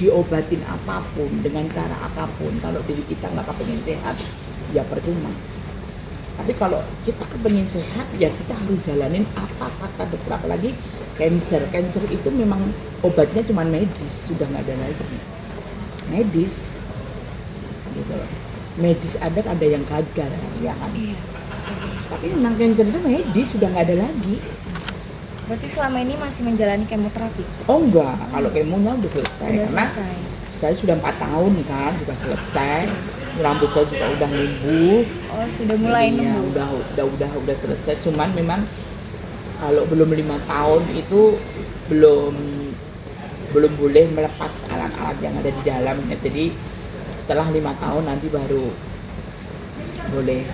diobatin apapun dengan cara apapun, kalau diri kita nggak kepengen sehat ya percuma. Tapi kalau kita kepengen sehat ya kita harus jalanin apa kata dokter. Apalagi cancer itu memang obatnya cuma medis, sudah nggak ada lagi medis gitu. Medis ada yang gagal ya kan. Iya. Tapi memang cancer itu medis, sudah nggak ada lagi. Berarti selama ini masih menjalani kemoterapi? Oh enggak, kalau kemonya udah selesai. Sudah Karena selesai. saya sudah 4 tahun kan, sudah selesai. Rambut saya juga udah numbuh. Oh, sudah mulai Jadinya numbuh. udah selesai. Cuman memang kalau belum 5 tahun itu belum boleh melepas alat-alat yang ada di dalam. Jadi setelah 5 tahun nanti baru boleh.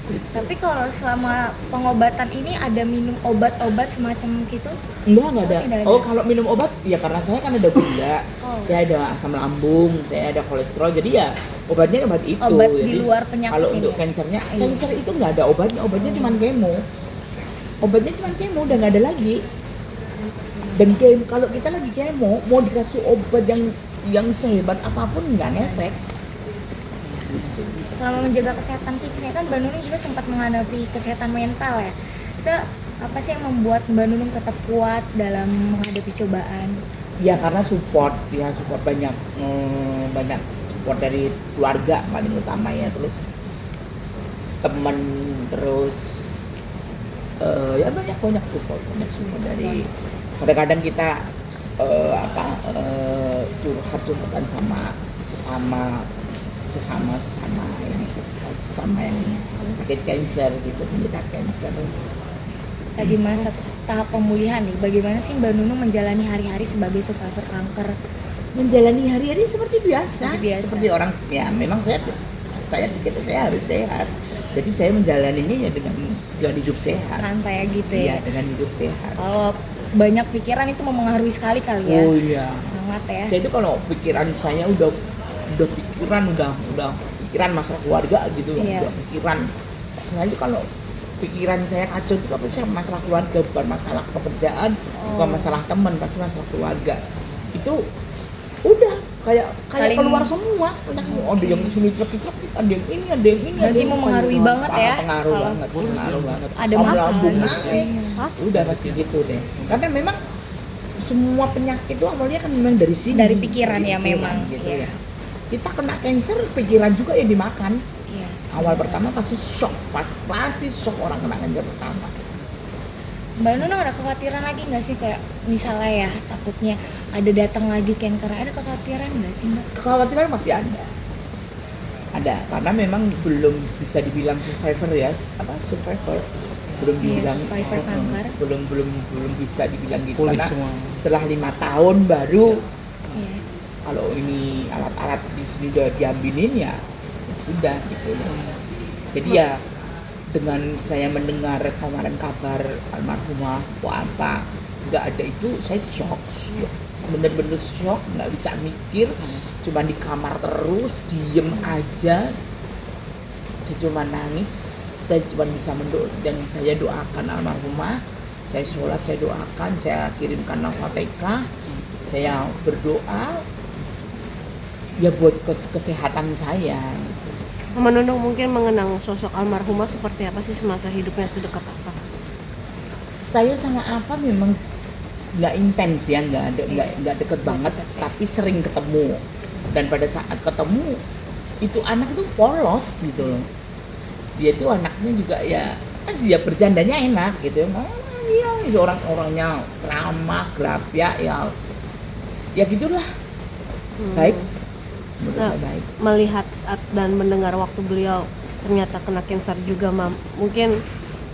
Tapi kalau selama pengobatan ini ada minum obat-obat semacam gitu? Enggak ada. Tidak ada. Oh, kalau minum obat ya karena saya kan ada gula, Oh. saya ada asam lambung, saya ada kolesterol, jadi ya obatnya obat itu. Obat Jadi, di luar penyakit kalau ini untuk ya? kansernya, Iya. kanser itu nggak ada obatnya cuma kemo. Obatnya cuma kemo, udah nggak ada lagi. Dan kalau kita lagi kemo, mau dikasih obat yang sehebat apapun nggak ngefek. Selama menjaga kesehatan fisiknya kan Mbak Nunung juga sempat menghadapi kesehatan mental ya. Itu apa sih yang membuat Mbak Nunung tetap kuat dalam menghadapi cobaan? Ya karena support banyak support dari keluarga paling utama ya, terus teman, terus ya banyak support dari, kadang-kadang kita curhat-curhatan sama sesama yang sakit cancer gitu, penyintas cancer. Lagi masa tahap pemulihan nih, bagaimana sih Mbak Nunung menjalani hari-hari sebagai survivor kanker? Menjalani hari-hari seperti biasa. Seperti orang ya, memang saya pikir saya harus sehat. Jadi saya menjalaninya ya dengan hidup sehat. Santai gitu Iya, ya. dengan hidup sehat. Kalau banyak pikiran itu mempengaruhi sekali kali ya. Oh iya. Sangat ya. Saya itu kalau pikiran saya udah pikiran masalah keluarga gitu, Iya. udah pikiran. Nah itu kalau pikiran saya kacau itu apa sih, masalah keluarga, bukan masalah pekerjaan, bukan masalah teman, pasti masalah keluarga. Itu udah kayak keluar semua. Ada yang sulit-sulit, ada yang ini, ada yang ini. Berarti mempengaruhi banget ya. Pengaruh Kalau banget. ada Asam masalah lambung gitu. naik. Udah pasti gitu deh. Karena memang semua penyakit itu awalnya kan memang dari sini. Dari pikiran ya memang. Gitu Iya. ya. Kita kena cancer, pikiran juga yang dimakan. Iya. Awal pertama pasti shock, pasti shock orang kena cancer pertama. Mbak Nunung ada kekhawatiran lagi nggak sih, kayak misalnya ya takutnya ada datang lagi cancer, ada kekhawatiran nggak sih Mbak? Kekhawatiran masih ada, karena memang belum bisa dibilang survivor ya, belum dibilang survivor kanker. belum bisa dibilang gitu. Pulih Karena semua. setelah 5 tahun baru Iya. kalau ini alat-alat di sini udah diambilin ya sudah gitu. Jadi ya dengan saya mendengar kemarin kabar almarhumah apa nggak ada itu, saya shock, bener-bener shock, nggak bisa mikir, cuma di kamar terus diem aja. Saya cuma nangis, saya cuma bisa dan saya doakan almarhumah, saya sholat, saya doakan, saya kirimkan Al-Fatihah, saya berdoa ya buat kesehatan saya. Mbak Nunung mungkin mengenang sosok almarhumah seperti apa sih semasa hidupnya, sedekat apa? Saya sama apa memang nggak intens ya, nggak deket banget, tapi sering ketemu. Dan pada saat ketemu itu anak itu polos gitu loh. Dia itu anaknya juga ya dia bercandanya enak gitu ya. Iya, itu orang-orangnya ramah, grapya ya gitulah. Baik. Menurut Nah, saya baik. melihat dan mendengar waktu beliau ternyata kena cancer juga, mungkin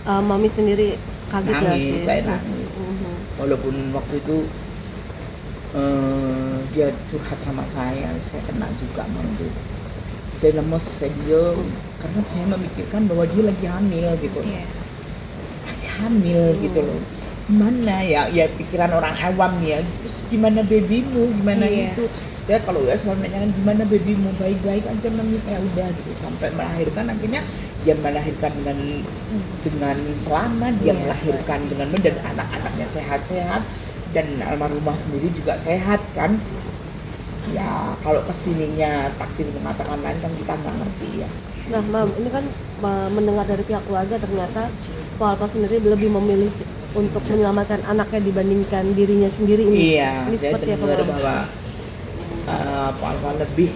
Mami sendiri kaget nggak sih? Saya nangis. Walaupun waktu itu dia curhat sama saya kena juga mantu. Saya lemes, saya diem, karena saya memikirkan bahwa dia lagi hamil gitu. Iya. Lagi hamil gitu loh. Gimana ya pikiran orang awam ya, terus gimana babymu, gimana Iya. gitu. Saya kalau ya selalu nanyakan gimana babymu, baik-baik aja mami, ya udah gitu, sampai melahirkan. Akhirnya dia melahirkan dengan selamat, dia melahirkan dengan dan anak-anaknya sehat-sehat, dan almarhumah sendiri juga sehat kan. Ya kalau kesininya takdir mengatakan lain kan kita nggak ngerti ya. Nah, Mam, ini kan mendengar dari pihak keluarga ternyata Pak Alfa sendiri lebih memilih untuk menyelamatkan anaknya dibandingkan dirinya sendiri ini. Iya, Ini saya seperti apa, dengar Mam? bahwa Pak Alfa lebih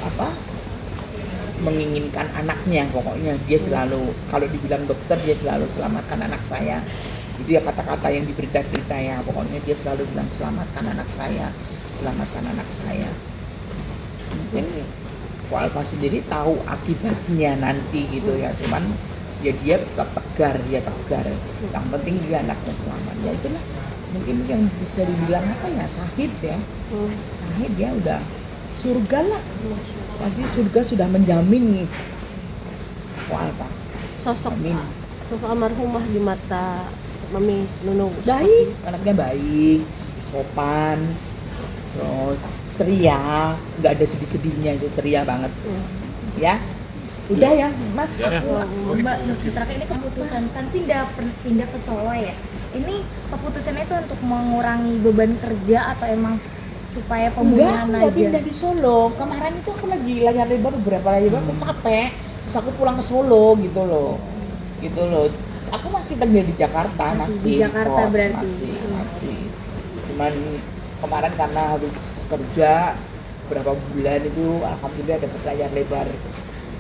apa menginginkan anaknya, pokoknya dia selalu, kalau dibilang dokter dia selalu selamatkan anak saya. Itu ya kata-kata yang di berita-berita ya, pokoknya dia selalu bilang selamatkan anak saya, selamatkan anak saya. Mungkin Pak Alfa sendiri tahu akibatnya nanti gitu ya, cuman ya dia tetap tegar, dia tegar. Yang penting dia anaknya selamat. Ya itulah mungkin yang bisa dibilang apa ya, sahid ya. Sahid ya, udah surga lah. Nanti surga sudah menjamin Pak Alfa. Sosok Amin. sosok almarhumah di mata Mami Nunung Baik, anaknya baik, sopan, terus ceria, nggak ada sedih-sedihnya, itu ceria banget. Ya, udah ya Mas. Mbak terakhir ini keputusan kan pindah ke Solo ya. Ini keputusannya itu untuk mengurangi beban kerja atau emang supaya pemulihan Enggak aja? pindah di Solo. Kemarin itu aku lagi layar lebar, beberapa layar lebar, aku capek. Terus aku pulang ke Solo gitu loh. Aku masih tinggal di Jakarta, Masih di Jakarta kos, berarti. masih. Cuman kemarin karena habis kerja berapa bulan itu, alhamdulillah dapat layar lebar.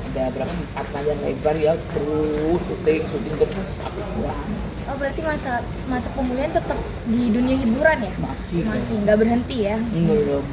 Ada berapa? 4 layar lebar ya, terus syuting terus aku pulang. Oh berarti masa pemulihan tetap di dunia hiburan ya? Masih Masih nggak berhenti ya? belum.